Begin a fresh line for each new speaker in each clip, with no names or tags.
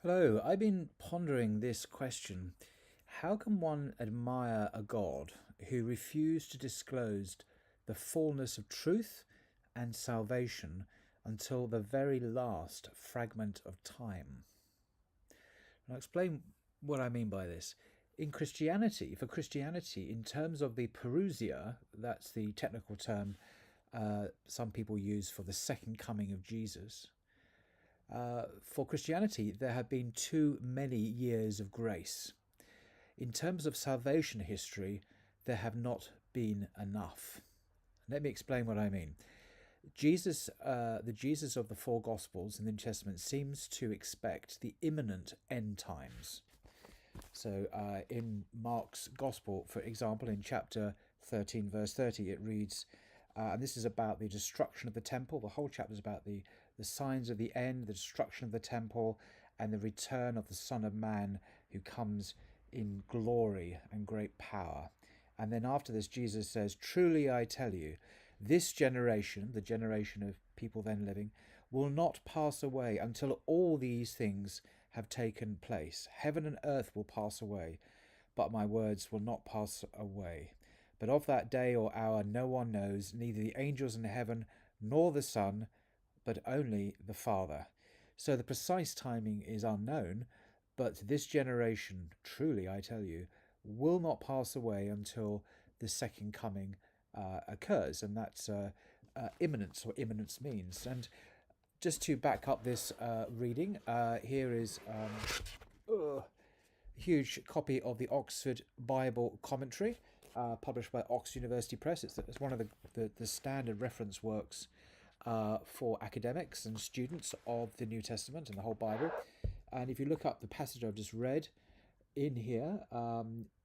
Hello, I've been pondering this question. How can one admire a God who refused to disclose the fullness of truth and salvation until the very last fragment of time? And I'll explain what I mean by this. In Christianity, for Christianity, in terms of the parousia, that's the technical term some people use for the second coming of Jesus. For Christianity, there have been too many years of grace. In terms of salvation history, there have not been enough. Let me explain what I mean. The Jesus of the four Gospels in the New Testament seems to expect the imminent end times. So in Mark's Gospel, for example, in chapter 13, verse 30, it reads, and this is about the destruction of the temple. The whole chapter is about the signs of the end, the destruction of the temple, and the return of the Son of Man who comes in glory and great power. And then after this, Jesus says, "Truly I tell you, this generation," the generation of people then living, "will not pass away until all these things have taken place. Heaven and earth will pass away, but my words will not pass away. But of that day or hour no one knows, neither the angels in heaven nor the Son, but only the Father." So the precise timing is unknown, but this generation, truly I tell you, will not pass away until the second coming occurs, and that's imminence, what imminence means. And just to back up this reading, here is a huge copy of the Oxford Bible Commentary, published by Oxford University Press. It's one of the standard reference works for academics and students of the New Testament and the whole Bible. And if you look up the passage I've just read in here,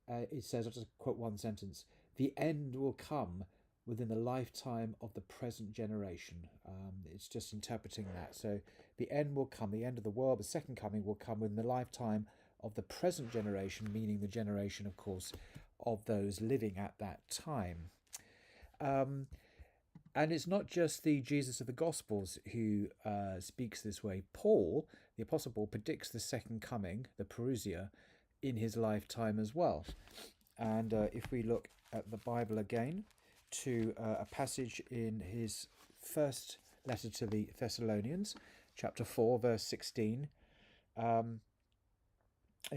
it says, I'll just quote one sentence: "The end will come within the lifetime of the present generation." It's just interpreting that. So the end will come, the end of the world, the second coming will come within the lifetime of the present generation, meaning the generation, of course, of those living at that time. And it's not just the Jesus of the Gospels who speaks this way. Paul, the Apostle Paul, predicts the second coming, the parousia, in his lifetime as well. And if we look at the Bible again, to a passage in his first letter to the Thessalonians, chapter 4, verse 16. In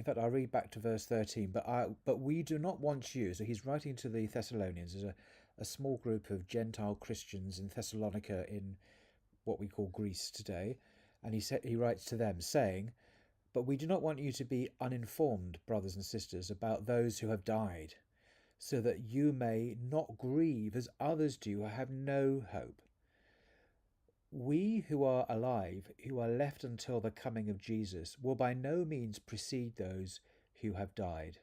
fact, I'll read back to verse 13. But we do not want you. So he's writing to the Thessalonians as a small group of Gentile Christians in Thessalonica, in what we call Greece today. And he writes to them saying, "But we do not want you to be uninformed, brothers and sisters, about those who have died, so that you may not grieve as others do who have no hope. We who are alive, who are left until the coming of Jesus, will by no means precede those who have died.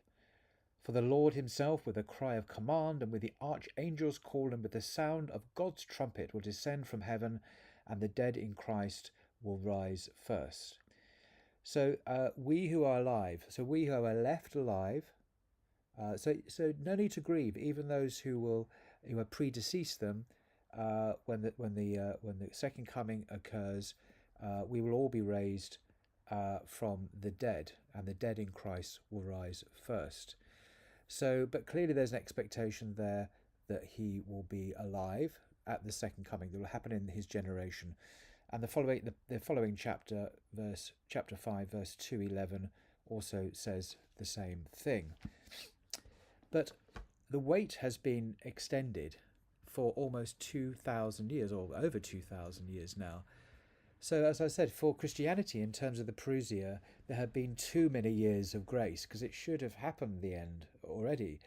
For the Lord himself, with a cry of command, and with the archangel's call, and with the sound of God's trumpet, will descend from heaven, and the dead in Christ will rise first." So we who are alive, so we who are left alive, so no need to grieve, even those who have predeceased them. When the second coming occurs, we will all be raised from the dead, and the dead in Christ will rise first. So, but clearly there's an expectation there that he will be alive at the second coming. That will happen in his generation. And the following chapter, chapter 5, verse 2:11, also says the same thing. But the wait has been extended for almost 2,000 years, or over 2,000 years now. So, as I said, for Christianity, in terms of the parousia, there have been too many years of grace, because it should have happened the end already.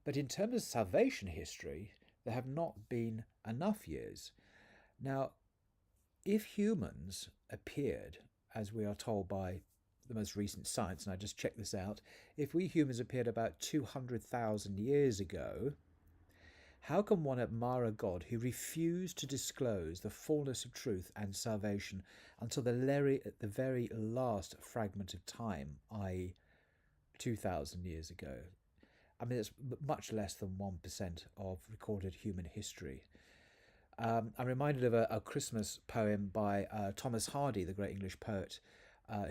But in terms of salvation history, there have not been enough years. Now, if humans appeared, as we are told by the most recent science, and I just checked this out, if we humans appeared about 200,000 years ago, how can one admire a God who refused to disclose the fullness of truth and salvation until the very last fragment of time, i.e. 2,000 years ago? I mean, it's much less than 1% of recorded human history. I'm reminded of a Christmas poem by Thomas Hardy, the great English poet,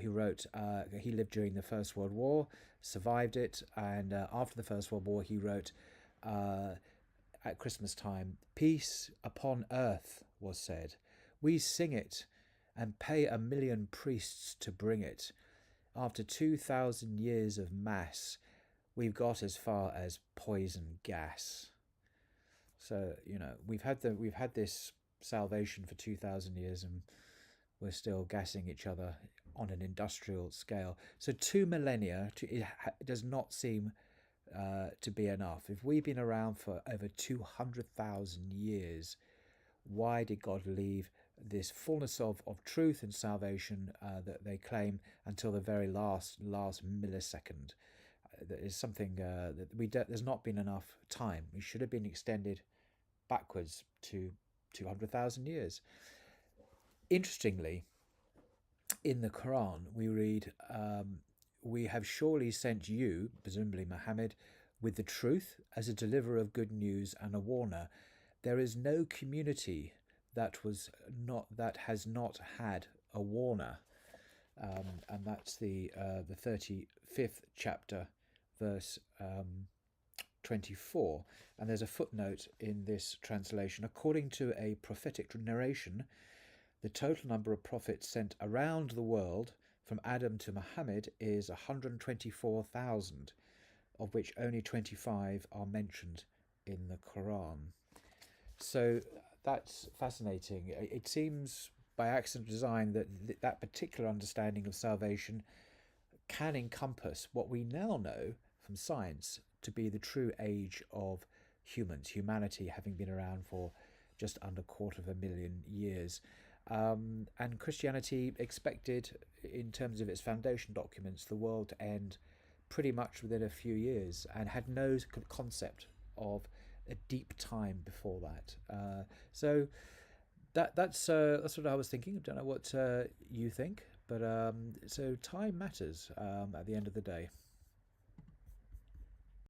who wrote, he lived during the First World War, survived it, and after the First World War, he wrote at Christmas time, "Peace upon earth was said. We sing it and pay 1,000,000 priests to bring it. After 2,000 years of mass, we've got as far as poison gas." So we've had this salvation for 2,000 years, and we're still gassing each other on an industrial scale. So 2 millennia it does not seem to be enough. If we've been around for over 200,000 years, why did God leave this fullness of truth and salvation that they claim until the very last millisecond? That is something that there's not been enough time. We should have been extended backwards to 200,000 years. Interestingly, in the Qur'an, we read, "We have surely sent you," presumably Muhammad, "with the truth as a deliverer of good news and a warner. There is no community that has not had a warner." And that's the 35th chapter, verse 24. And there's a footnote in this translation. According to a prophetic narration, the total number of prophets sent around the world from Adam to Muhammad is 124,000, of which only 25 are mentioned in the Qur'an. So that's fascinating. It seems by accident of design that that particular understanding of salvation can encompass what we now know from science to be the true age of humanity having been around for just under 250,000 years. And Christianity expected, in terms of its foundation documents, the world to end pretty much within a few years, and had no concept of a deep time before that. So that's what I was thinking. I don't know what you think, but so time matters at the end of the day.